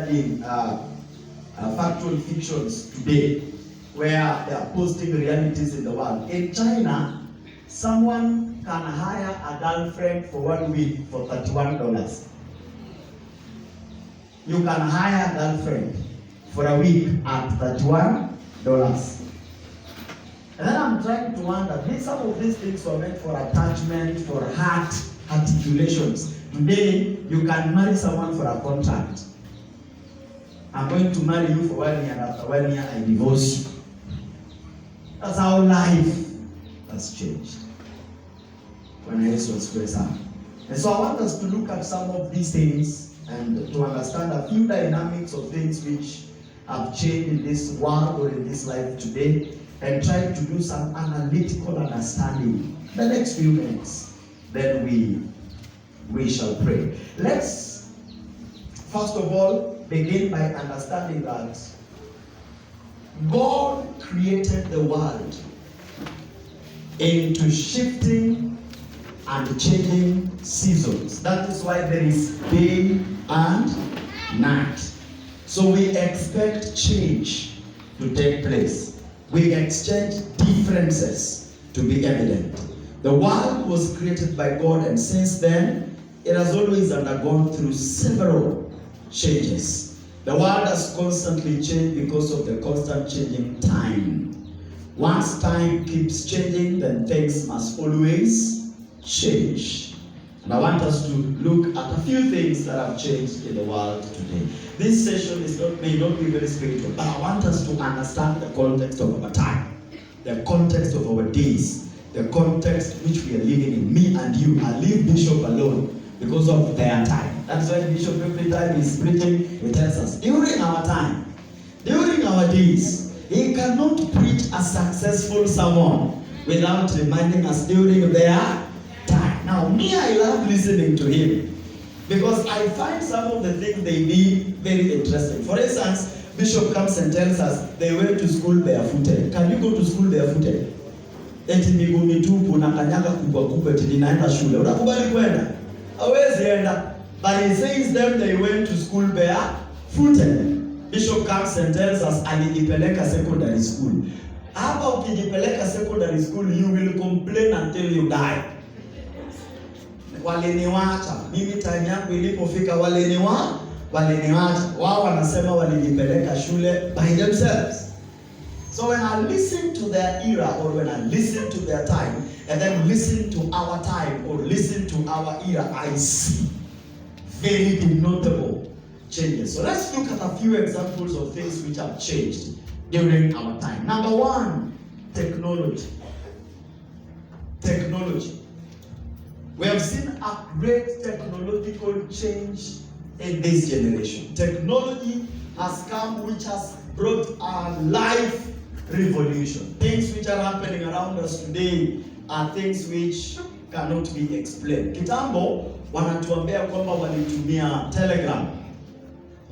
studying factual fictions today, where they are posting realities in the world. In China, someone can hire a girlfriend for 1 week for $31. You can hire a girlfriend for a week at $31. And then I'm trying to wonder, some of these things were meant for attachment, for heart articulations. Today, you can marry someone for a contract. I'm going to marry you for 1 year, and after 1 year, I divorce you. That's how life has changed. When Jesus was first up. And so I want us to look at some of these things and to understand a few dynamics of things which have changed in this world or in this life today, and try to do some analytical understanding. The next few minutes, then we shall pray. Let's first of all begin by understanding that God created the world into shifting and changing seasons. That is why there is day and night. So we expect change to take place. We exchange differences to be evident. The world was created by God, and since then, it has always undergone through several changes. The world has constantly changed because of the constant changing time. Once time keeps changing, then things must always change. And I want us to look at a few things that have changed in the world today. This session may not be very spiritual, but I want us to understand the context of our time, the context of our days, the context which we are living in. Me and you, I leave Bishop alone because of their time. That's why Bishop every time he's preaching, he tells us, during our time, during our days, he cannot preach a successful sermon without reminding us during their time. Now, me, I love listening to him because I find some of the things they did very interesting. For instance, Bishop comes and tells us they went to school barefooted. Can you go to school barefooted? Eti miguu mitupu na kanyaga kubwa kubwa eti ninaenda shule. Unakubali kwenda? Hawezi enda. But he says them they went to school barefooted. Bishop comes and tells us alijipeleka secondary school. Hapa ukijipeleka secondary school, you will complain until you die. Waliniwacha. Mimi time yangu ilipofika waliniwacha. Wao wanasema walijipeleka shule by themselves. So when I listen to their era, or when I listen to their time, and then listen to our time, or listen to our era, I see very notable changes. So let's look at a few examples of things which have changed during our time. Number one, technology. Technology. We have seen a great technological change in this generation. Technology has come, which has brought a life revolution. Things which are happening around us today are things which cannot be explained. Kitambo wanatuambia kwamba walitumia Telegram,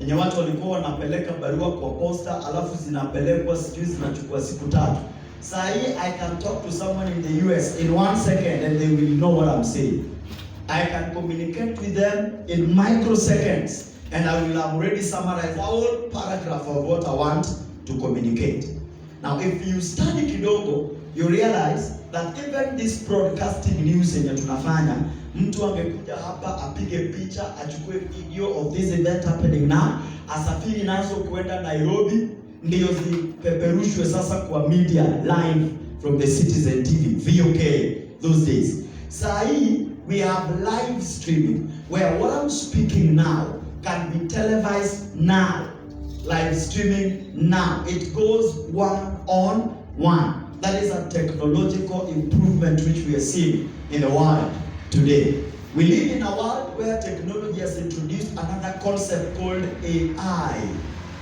yenye watu walikuwa wanapeleka barua kwa posta, alafu zinapelekwa sijui zinachukua siku 3. Saa hii I can talk to someone in the US in 1 second and they will know what I'm saying. I can communicate with them in microseconds and I will have already summarized a whole paragraph of what I want to communicate. Now if you study kidogo, you realize that even this broadcasting news yenye tunafanya, mtu angekuja hapa apige picha, achukue video of this event happening now, asafiri nazo kwenda Nairobi, ndio zipeperushwe sasa kwa media live from the Citizen TV, VOK those days. Saa hii we have live streaming where what I'm speaking now can be televised now. Live streaming now. It goes 1-on-1. That is a technological improvement which we are seeing in the world today. We live in a world where technology has introduced another concept called AI,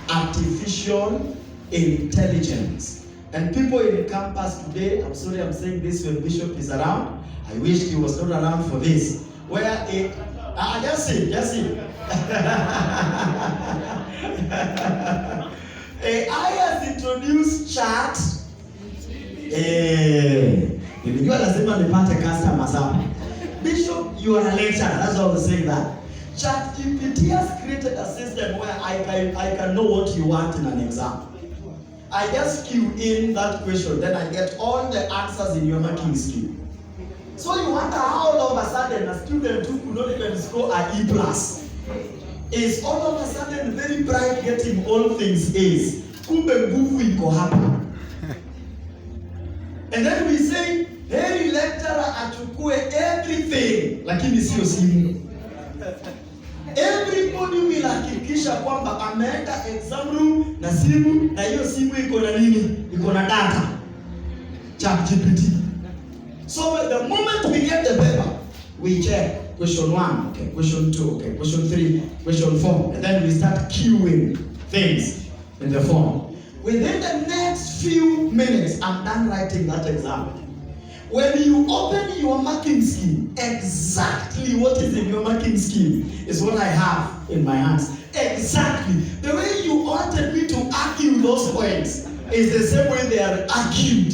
artificial intelligence. And people in campus today, I'm sorry I'm saying this when Bishop is around, I wish he was not around for this, where just see. AI has introduced chat. Nilijua lazima nipate customers hapa. Bishop, you are a lecturer. That's why I was saying that. ChatGPT has created a system where I can know what you want in an exam. I just cue in that question, then I get all the answers in your marking scheme. So you wonder how all of a sudden a student who could not even score an E plus is all of a sudden very bright, getting all things A's. Kumbe nguvu iko hapa. And then we say, hey lecturer achukue everything, lakini sio simu. Everybody will hakikisha kwamba ameenda exam room na simu, na hiyo simu iko na nini? Iko na data. ChatGPT. So the moment we get the paper, we check question 1, okay, question 2, okay, question 3, question 4, and then we start queuing things in the form. Within the next few minutes, I'm done writing that exam. When you open your marking scheme, exactly what is in your marking scheme is what I have in my hands. Exactly. The way you wanted me to argue those points is the same way they are argued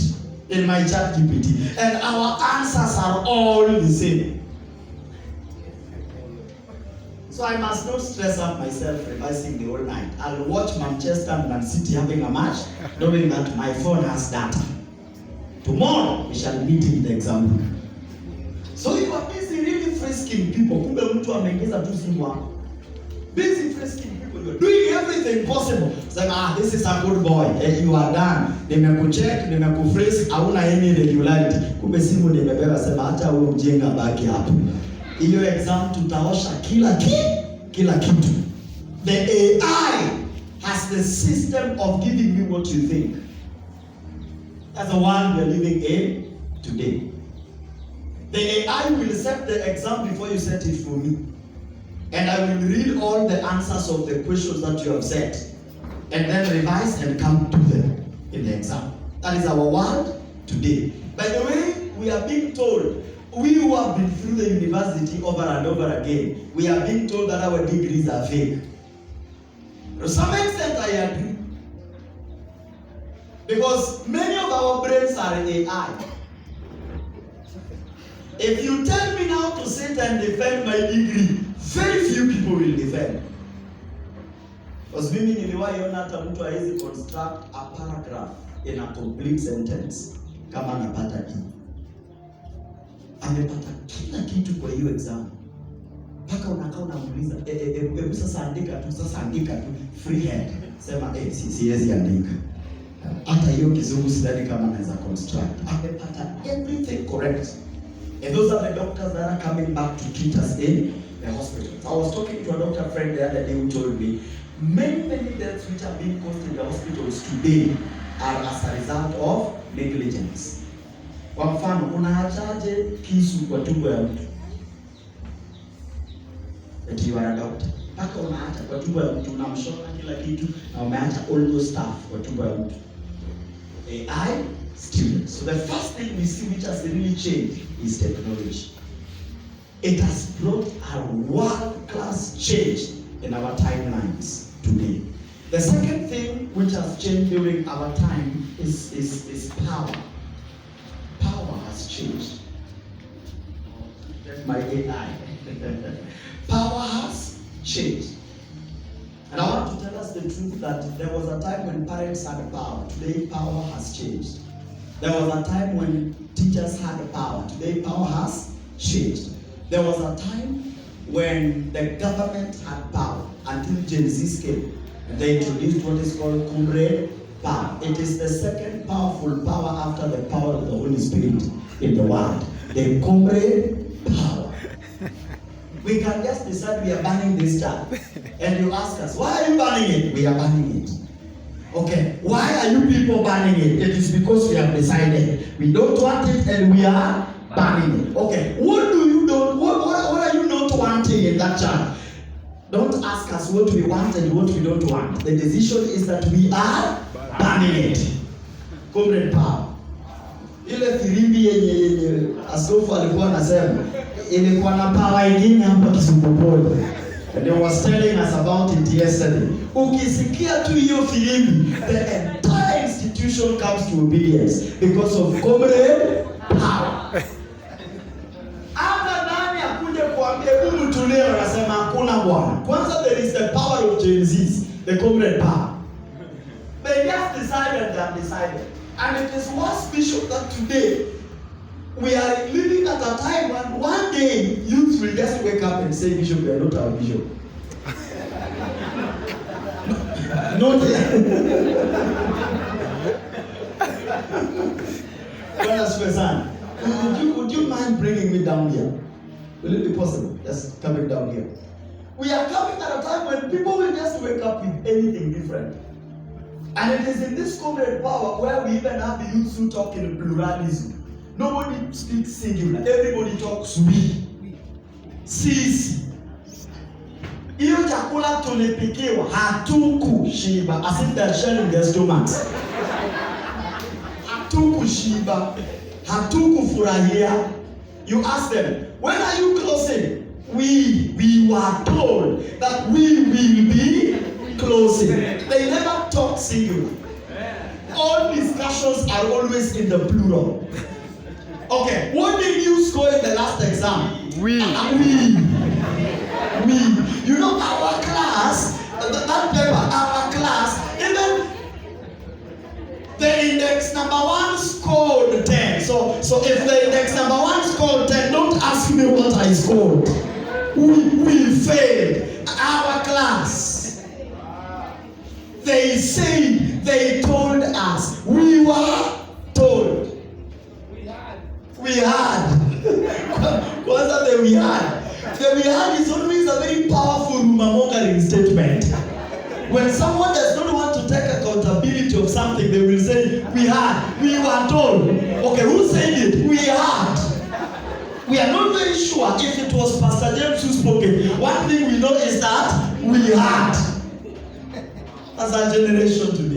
in my ChatGPT. And our answers are all the same. So I must not stress out myself revising the whole night. I'll watch Manchester and Man City having a match, knowing that my phone has data. Tomorrow we shall meet in the exam room. So you are busy really frisking people. Kumbe mtu ameingiza tu simu hapo. Busy frisking people. You are doing everything possible. Saying, this is a good boy. You are done. Nimekucheck, nimekufrisk, hauna any regularity. Kumbe simu nimebeba, sema hata huyo mjenga baki hapo. Hiyo exam tutaosha kila kitu. The AI has the system of giving you what you think. That's the one we are living in today. The AI will set the exam before you set it for me. And I will read all the answers of the questions that you have set. And then revise and come to them in the exam. That is our world today. By the way, we are being told, we who have been through the university over and over again, we are being told that our degrees are fake. To some extent, I agree. Because many of our brains are AI. If you tell me now to sit and defend my degree, very few people will defend. Because mimi niliwahi hata mtu hawezi construct a paragraph in a complete sentence kama anapata E. Amepata kila kitu kwa hiyo exam. Paka unakaa unamuuliza, hebu sasa andika tu, freehand. Sema, siwezi andika. Hata hiyo kizungu sidhani kama anaweza construct. Amepata everything correct. And those are the doctors that are coming back to treat us in the hospital. I was talking to a doctor friend the other day who told me many deaths which are being caused in the hospitals today are as a result of negligence. Kwa mfano, unaachaje kisu kwa tumbo ya mtu? That you are a doctor. Paka unaacha kwa tumbo ya mtu, unamshona kila kitu na umeacha all those stuff kwa tumbo ya mtu. AI students. So the first thing we see which has really changed is technology. It has brought a world-class change in our timelines today. The second thing which has changed during our time is power. Power has changed. My AI. Power has changed. And I want to tell us the truth that there was a time when parents had power. Today, power has changed. There was a time when teachers had power. Today, power has changed. There was a time when the government had power until Gen Z came. And they introduced what is called comrade power. It is the second powerful power after the power of the Holy Spirit in the world. The comrade power. We can just decide we are banning this child. And you ask us, why are you banning it? We are banning it. Okay, why are you people banning it? It is because we have decided we don't want it and we are banning it. Okay, what are you not wanting in that child? Don't ask us what we want and what we don't want. The decision is that we are banning it. Comrade power. Ile filimbi yenye askofu alikuwa anasema ilikuwa na power ingine hapa Kisumbupoli. And he was telling us about it yesterday. Ukisikia tu hiyo filimbi, the entire institution comes to obedience because of comrade power. Hata nani akuje kuambia huyu tulia wanasema hakuna bwana. Kwanza there is the power of Gen Z's, the comrade power. They just decided and decided. And it is worse, Bishop, that today we are living at a time when one day youth will just wake up and say, Bishop, you are not our bishop. Not yet. Would you mind bringing me down here? Will it be possible? Just coming down here. We are coming at a time when people will just wake up with anything different. And it is in this comrade power where we even have the youth who talk in pluralism. Nobody speaks singular. Everybody talks we. Sisi. Hiyo chakula tulipikiwa hatukushiba. As if they are sharing their stomachs. Hatukushiba. Hatukufurahia. You ask them, when are you closing? We were told that we will be closing. They never talk singular. All discussions are always in the plural. Okay, what did you score in the last exam? We. You know our class, that paper, our class, even the index number 1 scored 10. So if the index number 1 scored 10, don't ask me what I scored. We failed our class. They said, they told us. We were told. We had. What's that we had? The we had is always a very powerful rumor-mongering statement. When someone does not want to take accountability of something, they will say, we had, we were told. Okay, who said it? We had. We are not very sure if it was Pastor James who spoke it. One thing we know is that we had. As a generation today.